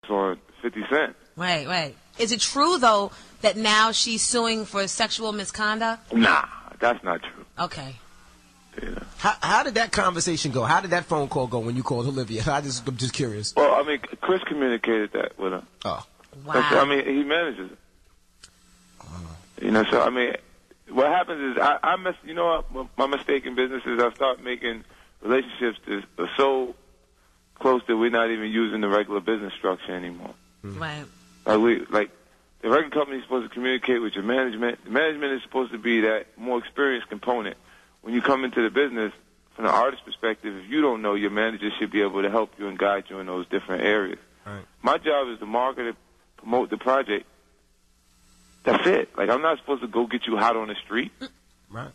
on 50 Cent. Right. Is it true, though, that now she's suing for sexual misconduct? Nah, that's not true. Okay. Yeah. How did that conversation go? How did that phone call go when you called Olivia? I'm just curious. Well, I mean, Chris communicated that with her. Oh. Wow. I mean, he manages it. You know, so, I mean, what happens is you know what, my mistake in business is I start making relationships that are so close that we're not even using the regular business structure anymore. Right. Like the record company is supposed to communicate with your management. The management is supposed to be that more experienced component. When you come into the business, from the artist perspective, if you don't know, your manager should be able to help you and guide you in those different areas. Right. My job is to market and promote the project. That's it. Like, I'm not supposed to go get you hot on the street. Right.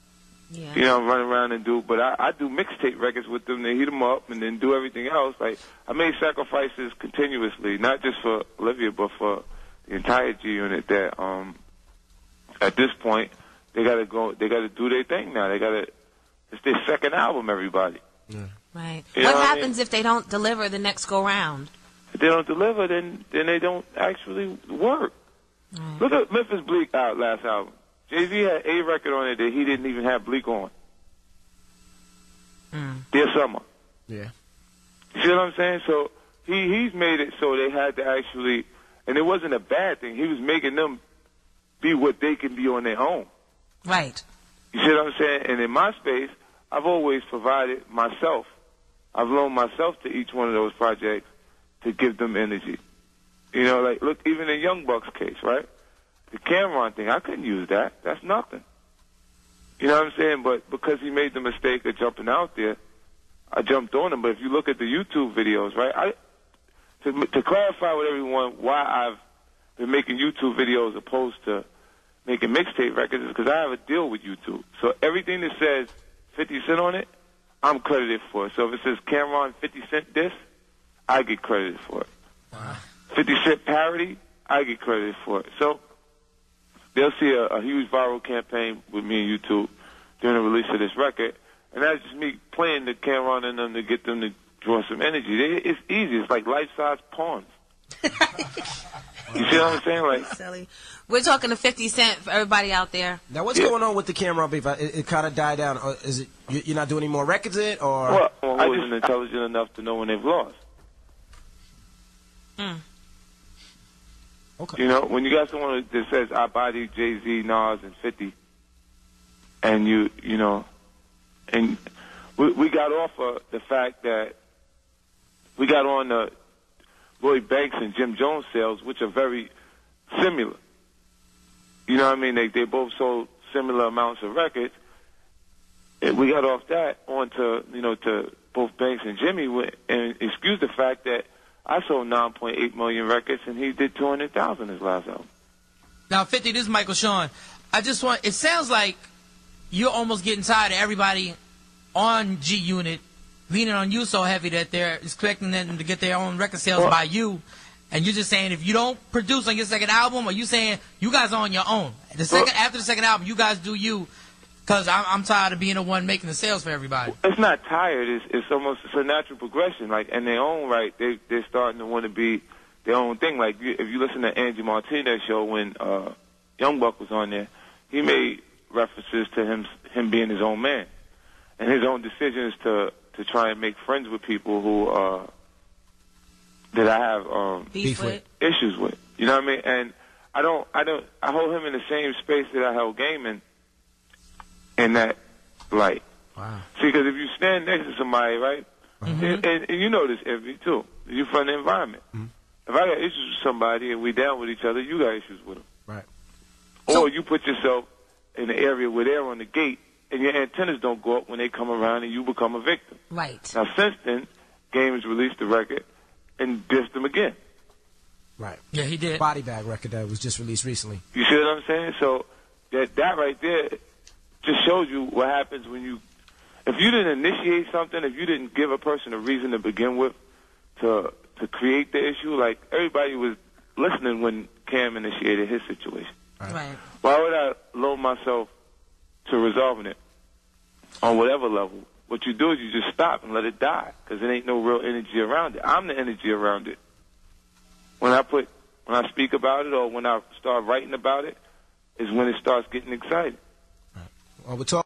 Yeah. You know, run around and but I do mixtape records with them. They heat them up and then do everything else. Like, I made sacrifices continuously, not just for Olivia, but for the entire G Unit that, at this point, they gotta do their thing now. It's their second album, everybody. Yeah. Right. You what happens if they don't deliver the next go round? If they don't deliver, then they don't actually work. Right. Look at Memphis Bleak out last album. Jay-Z had a record on it that he didn't even have Bleak on. Dear Summer. Yeah. You see what I'm saying? So he's made it so they had to actually, and it wasn't a bad thing. He was making them be what they can be on their own. Right. You see what I'm saying? And in my space, I've always provided myself. I've loaned myself to each one of those projects to give them energy. You know, like, look, even in Young Buck's case, right? The Cameron thing, I couldn't use that. That's nothing. You know what I'm saying? But because he made the mistake of jumping out there, I jumped on him. But if you look at the YouTube videos, right, to clarify with everyone why I've been making YouTube videos opposed to making mixtape records is because I have a deal with YouTube. So everything that says 50 Cent on it, I'm credited for it. So if it says Cameron 50 Cent this, I get credited for it. 50 Cent parody, I get credited for it. So they'll see a huge viral campaign with me and YouTube during the release of this record, and that's just me playing the Cameron and them to get them to draw some energy. It's easy. It's like life-size pawns. You see what I'm saying? Like, silly. We're talking to 50 Cent for everybody out there. Now, what's going on with the Cameron beef? It kind of died down. Or is it you're not doing any more records in, or? Well, I wasn't intelligent enough to know when they've lost. Okay. You know, when you got someone that says I body Jay-Z, Nas, and 50, and you know, and we got off of the fact that we got on the Lloyd Banks and Jim Jones sales, which are very similar. You know what I mean? They both sold similar amounts of records. And we got off that onto, to both Banks and Jimmy, and excuse the fact that I sold 9.8 million records and he did 200,000 his last album. Now, 50, this is Michael Sean. It sounds like you're almost getting tired of everybody on G Unit leaning on you so heavy that they're expecting them to get their own record sales by you. And you're just saying if you don't produce on your second album, or you saying you guys are on your own. After the second album, you guys do you, because I'm tired of being the one making the sales for everybody. It's not tired. It's a natural progression. Like, in their own right, they're starting to want to be their own thing. Like, if you listen to Angie Martinez's show when Young Buck was on there, he made references to him being his own man. And his own decisions to try and make friends with people who that I have issues with. You know what I mean? And I hold him in the same space that I held Game in that light. Wow. See, because if you stand next to somebody, right, and you know this, Evie, too, you're from the environment. Mm-hmm. If I got issues with somebody and we down with each other, you got issues with them. Right. Or you put yourself in the area where they're on the gate and your antennas don't go up when they come around and you become a victim. Right. Now, since then, Game has released the record and dissed them again. Right. Yeah, he did. Body Bag record that was just released recently. You see what I'm saying? So that right there just shows you what happens when if you didn't initiate something, if you didn't give a person a reason to begin with to create the issue, like everybody was listening when Cam initiated his situation. Right. Why would I loan myself to resolving it on whatever level? What you do is you just stop and let it die because there ain't no real energy around it. I'm the energy around it. When I speak about it or when I start writing about it is when it starts getting exciting. Well, we're talking